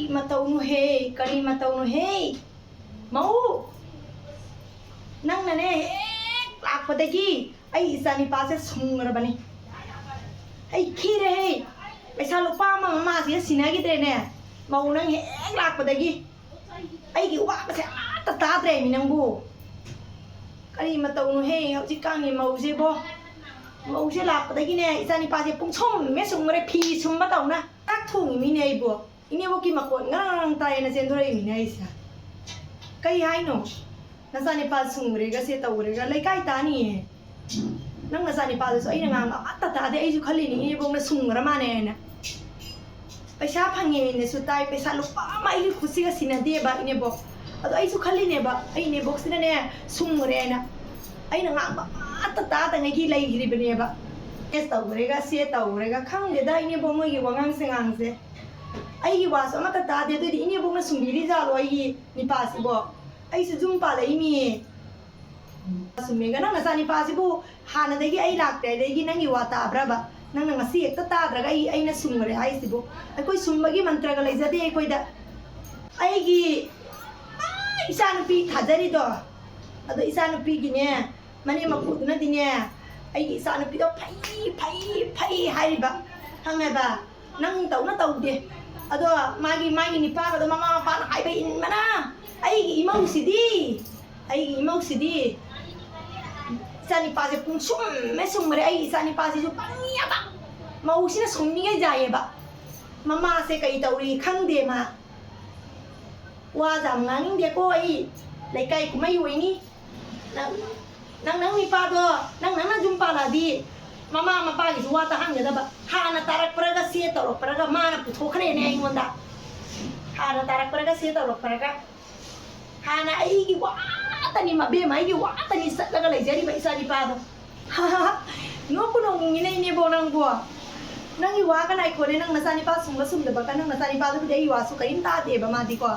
Kari matau he, kari matau he. Mau nang nane lak padagi. Ai isani pase sungar bani. Ai kire he. Paisa lupa mama sih sinagi trene. Mau nang he lak padagi. Ai ki wa pase ta tre mi nang bu. Kari matau he, hau ji kang ni mau je bo. Mau je lak padagi ne isani pase pung chom me sungare phi sum ba tau na. Tak thung mi ne bu. Ini boki makon ngang tay na sendora ini na isa. Kay hay no. Nasani pa sungre ga se tawre ga lai kai ta ni e. Nang nasani pa so ai ngang atta ta de ai ju khali ni bong na sungra ma ne na. Paisa phange ne su tai paisa lupa ma ai khusi ga sina de ba ine bo. Ado ai su khali ne ba ai ne box na ne sungre na. Ai ngang ba atta ta ta ngai ki lai giri be ne ba. Es tawre ga se tawre ga khang de da ine bo mo gi wangang se ngang se. Ai was ama ta ta de di ini bong na sumiri za lo ai ni pa si bo ai su zum pa lai mi sumi ga na sa ni pa si bo ha na de gi ai lak de gi nang gi wa ta bra ba nang na si ta ta dra ga ai na sum re ai si bo ai koi sum ba gi mantra ga lai za de koi da ai gi ai sa nu pi tha jari do ado isa nu pi gi ne mani ma ku na di ne ai gi sa nu pi do phai hai ba hang ai ba nang tau na tau de ado magi ni pa ado mama pa na ai ba in mana ai imau sidi sani pa se pung sum me sum re ai sani pa se ju pania ba mau si na sum ni ga jaye ba mama se kai tau ri khang de ma wa jam ngang de ko ai lai kai ku mai wi ni nang ni pa do nang na jum pa la di Mama pa gi wa ta hang da ba ha na tarak praga se to praga ma na pu thokre ne ai monda ha na tarak praga se to praga ha na ai gi wa ta ni ma be mai gi wa ta ni sa ga lai jari ba isa di pa do ha no ku no ngi nei ne bo nang bo nang gi wa ga nai ko ne nang na sa ni pa sum ga sum da ba ka nang na sa ni pa do dei wa su ka in ta de ba ma di ko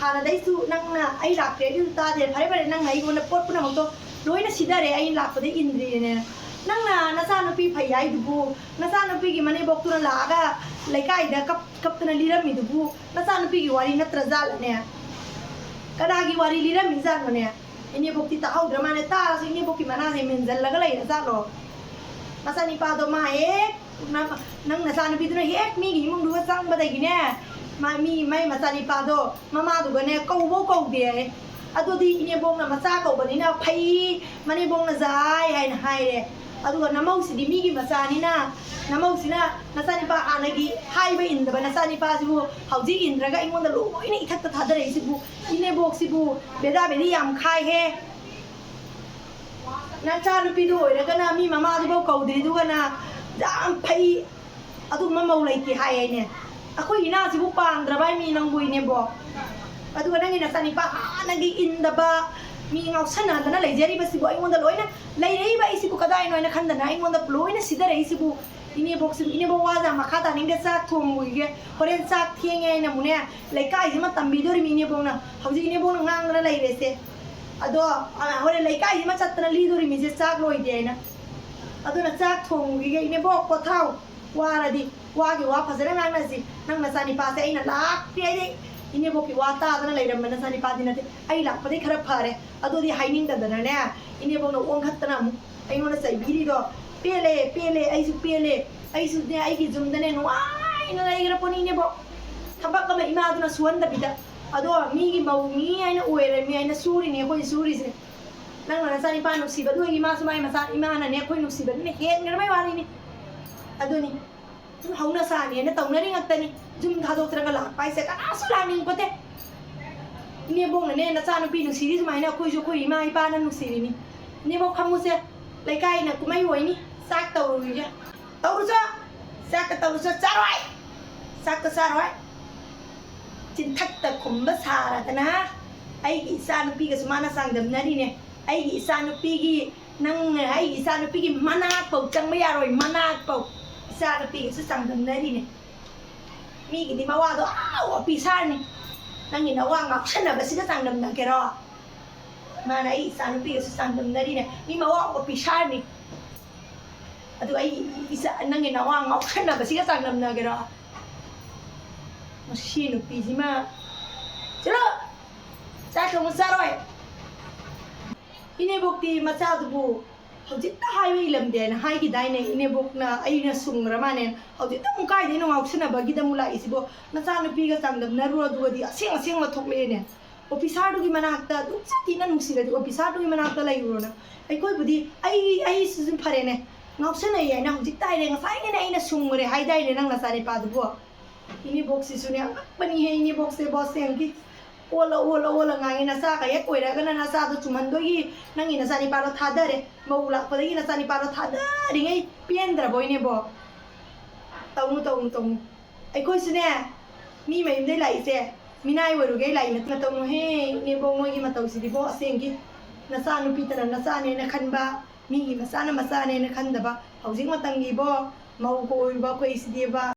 ha na dai su nang na ai rak re di ta de phare phare nang ai ko na pot pu na mo to loi na sida re ai lak pa de in ri ne nang na nasa no pi phayai dubu nasa no pi gi mane bok tu na laga laikai da kap tu na liram mi dubu nasa no pi gi wari na trazal ne kada gi wari liram mi zan ne ini bok ti ta hau drama ne ta so ini bok ki mana ne men zal laga lai na za lo nasa ni pa do ma e nang nasa no pi tu na hek mi gi mung du sang ba dai gi ne ma mi mai ma sa ni pa do mama du ga ne kau bo kau de adu di ini bok na ma sa kau ba ni na phai mane bok na zai hai na hai de aduga namau si di migi masani na namau sina nasani pa anagi hai ba inda ba nasani pa sibu hauji indraga ingon da lo ina ithak ta thadare sibu ine bok sibu beda bedi yam khai he na cha lu pi do ira kana mi mama du bo kau de du kana jam phai adu mamau lai ki hai ne akoi ina sibu pandra bai mi nang bui ne bo aduga nang ina sani pa anagi inda ba mi ngau sana dana lai jeri ba sibu ai ngon da loina lai rei ba isibu kadai noi na khanda na ingon da loina sida rei sibu ini box ini bo wa za makha ta ning de sak thum wi ge horen sak thienge na mune lai kai jima tambi dori mi ne bo na hauji ne bo na ngang na lai re se ado horen lai kai jima chat na li dori mi se sak loi de na ado na sak thum wi ge ini bo ko thau wa ra di wa ge wa phasara ngang na si nang na sani pa se ina lak pi ai ini bo ki wa ta na lai ram na sani pa di na te ai lak pa de khara phare ado di haining da na ne ini bo na ong khat na mu ai no na sai biri do pele ai su ne ai ki zum da ne no ai na lai gra poni ne bo thabak ka ma ima na suan da bida ado mi gi mau mi ai na uere mi ai na suri ne ko suri se nang na sani pa no si ba do gi ma su mai ma sa ima na ne ko no si ba ne he ngar mai wa ni ado ni hau na sa ni na tau na ring at ni zum tha do tra ga la pai se ka su la ning ko te ni bo na ne na sa no pi no si ri mai na ko jo ko ima ai pa na no si ri ni ni bo khamu se lai kai na ku mai hoi ni sak tau ru ja tau ru sa sak ka tau sa roi sak ka sa roi chin thak ta khum ba sa ra ta na ai gi sa no pi ga suma na sang dam na ni ne ai gi sa no pi gi nang ai gi sa no pi gi mana pau chang ma ya roi mana pau sa no pi su sang dam na ni ne mi gi di ma wa do a pi sa ni nang ni na wa ngak chen na ba si ga sang dam na ke ro mana ai sa no pi su sang dam na ni ne mi ma wa pi sa ni adu ai isa nang ina wa ngau khana ba si ga sang nam na ge ra masi nupi si ma celo sa kamu saroi ini bukti masa tu bu hujit ta highway lam den hai ki dai ne ini buk na ai na sung rama ne hujit ta mu kai de no ngau sna ba gi da mu la isi bo na sa nupi ga sang dam na ru du di asing asing la thok le ne officer du gi manak ta du sa ti na nusi le officer du gi manak ta lai ro na ai koi budi ai sizin phare ne ngau sna ye na hujit tai le ngai ne ai na sung re hai dai ne nang na sa ne pa du bo ini box si sunya pani he ini box se boss yang ki ola ngai na sa ka ye koi ra ga na sa du chuman do gi nang ina sa ni pa ro tha da re mau la pa gi na sa ni pa ro tha da ri ngai piendra boy ne bo tau mu ai koi sune mi mai dai lai se mi nai wo ru ge lai na tau mu he ne bo ngoi gi ma tau si di bo aseng gi na sa nu pi ta na sa ne na khan ba mi gi ma sa ne na khan da ba hau jing ma tang gi bo mau ko ba koi si di ba